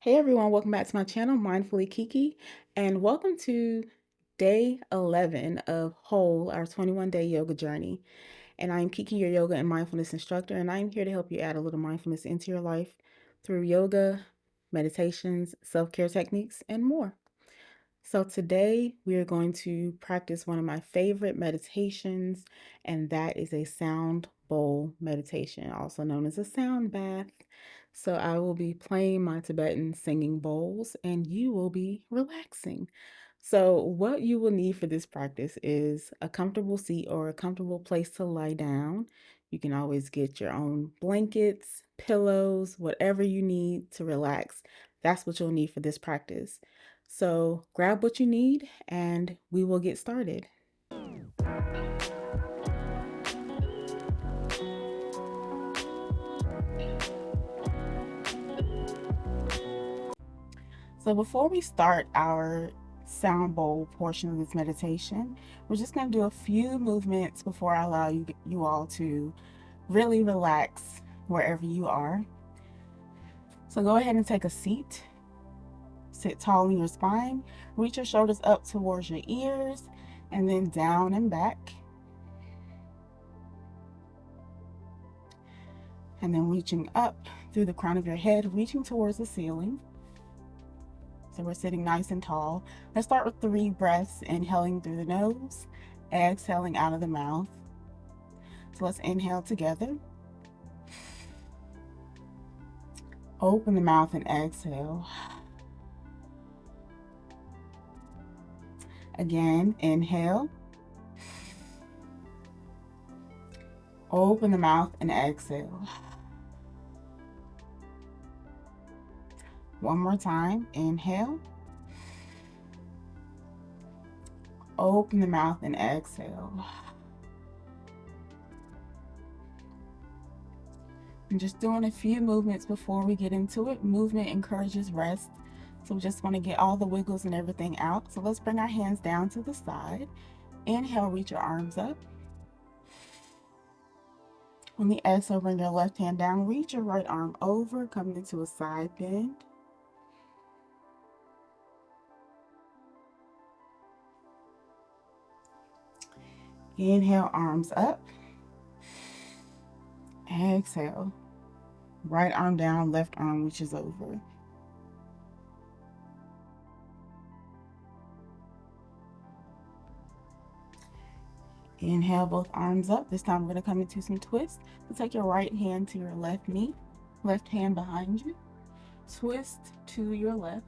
Hey everyone, welcome back to my channel, Mindfully Kiki, and welcome to day 11 of Whole, our 21-day yoga journey. And I'm Kiki, your yoga and mindfulness instructor, and I'm here to help you add a little mindfulness into your life through yoga, meditations, self-care techniques, and more. So today we are going to practice one of my favorite meditations, and that is a sound bowl meditation, also known as a sound bath. So I will be playing my Tibetan singing bowls, and you will be relaxing. So what you will need for this practice is a comfortable seat or a comfortable place to lie down. You can always get your own blankets, pillows, whatever you need to relax. That's what you'll need for this practice. So grab what you need and we will get started. So before we start our sound bowl portion of this meditation, we're just going to do a few movements before I allow you all to really relax wherever you are. So go ahead and take a seat. Sit tall in your spine. Reach your shoulders up towards your ears and then down and back. And then reaching up through the crown of your head, reaching towards the ceiling. So we're sitting nice and tall. Let's start with 3 breaths, inhaling through the nose, exhaling out of the mouth. So let's inhale together. Open the mouth and exhale. Again, inhale. Open the mouth and exhale. One more time, inhale. Open the mouth and exhale. I'm just doing a few movements before we get into it. Movement encourages rest. So we just want to get all the wiggles and everything out. So let's bring our hands down to the side. Inhale, reach your arms up. On the exhale, bring your left hand down. Reach your right arm over, coming into a side bend. Inhale, arms up. Exhale. Right arm down, left arm reaches over. Inhale, both arms up. This time we're going to come into some twists. So take your right hand to your left knee, left hand behind you. Twist to your left.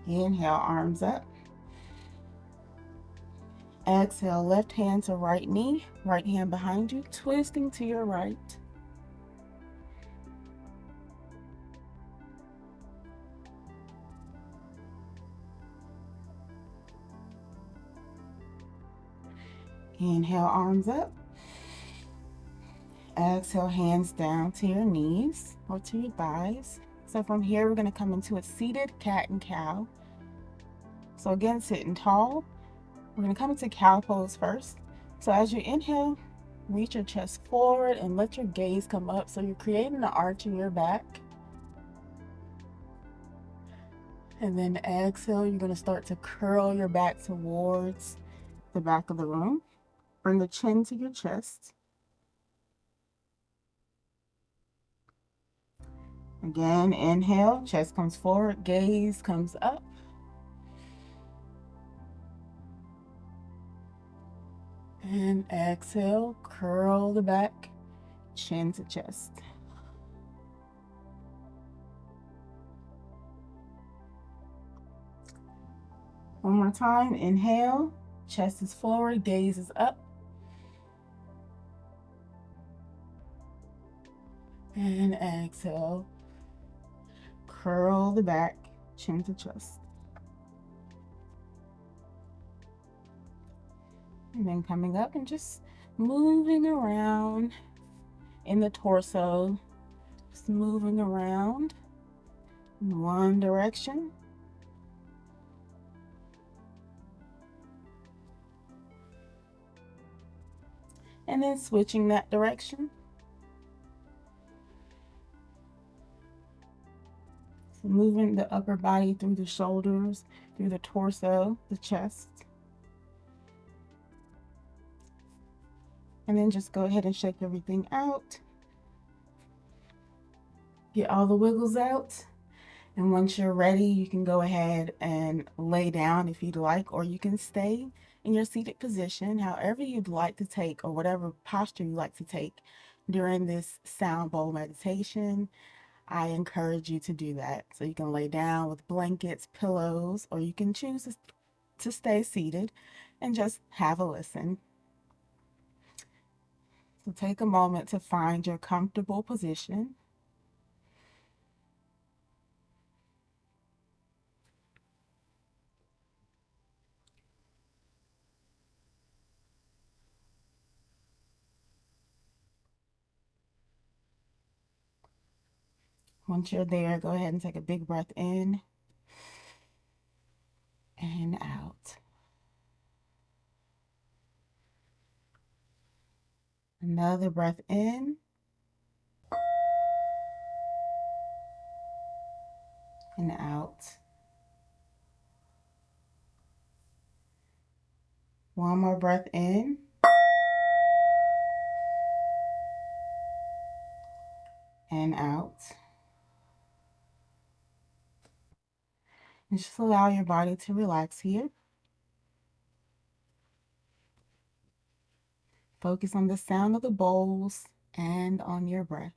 Inhale, arms up. Exhale, left hand to right knee, right hand behind you, twisting to your right. Inhale, arms up. Exhale, hands down to your knees or to your thighs. So from here, we're going to come into a seated cat and cow. So again, sitting tall. We're going to come into cow pose first. So as you inhale, reach your chest forward and let your gaze come up. So you're creating an arch in your back. And then exhale, you're going to start to curl your back towards the back of the room. Bring the chin to your chest. Again, inhale, chest comes forward, gaze comes up. And exhale, curl the back, chin to chest. One more time, inhale, chest is forward, gaze is up. And exhale, curl the back, chin to chest. And then coming up and just moving around in the torso, just moving around in one direction. and then switching that direction. So moving the upper body through the shoulders, through the torso, the chest. And then just go ahead and shake everything out. Get all the wiggles out. And once you're ready, you can go ahead and lay down if you'd like, or you can stay in your seated position, however you'd like to take, or whatever posture you like to take during this sound bowl meditation. I encourage you to do that. So you can lay down with blankets, pillows, or you can choose to stay seated and just have a listen. So take a moment to find your comfortable position. Once you're there, go ahead and take a big breath in and out. Another breath in and out. One more breath in and out. And just allow your body to relax here. Focus on the sound of the bowls and on your breath.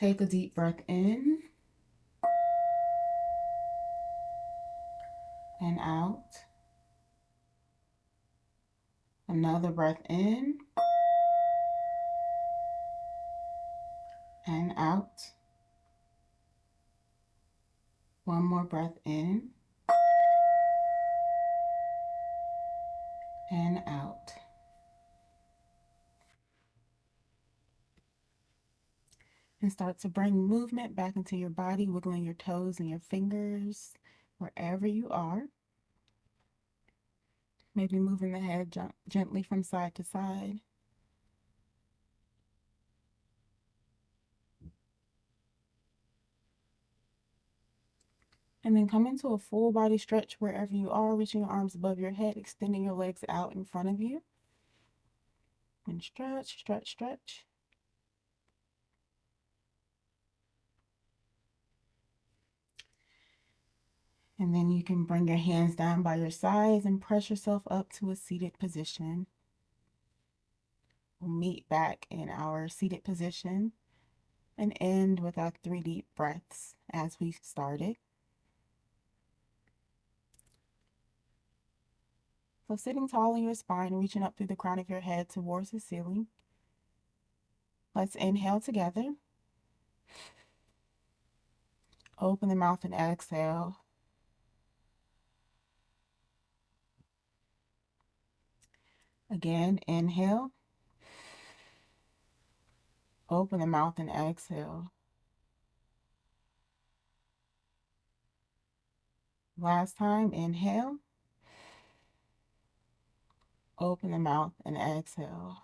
Take a deep breath in and out. Another breath in and out. One more breath in and out. And start to bring movement back into your body, wiggling your toes and your fingers wherever you are. Maybe moving the head gently from side to side. And then come into a full body stretch wherever you are, reaching your arms above your head, extending your legs out in front of you. And stretch, stretch, stretch. And then you can bring your hands down by your sides and press yourself up to a seated position. We'll meet back in our seated position and end with our 3 deep breaths as we started. So sitting tall in your spine, reaching up through the crown of your head towards the ceiling. Let's inhale together. Open the mouth and exhale. Again, inhale. Open the mouth and exhale. Last time, inhale. Open the mouth and exhale.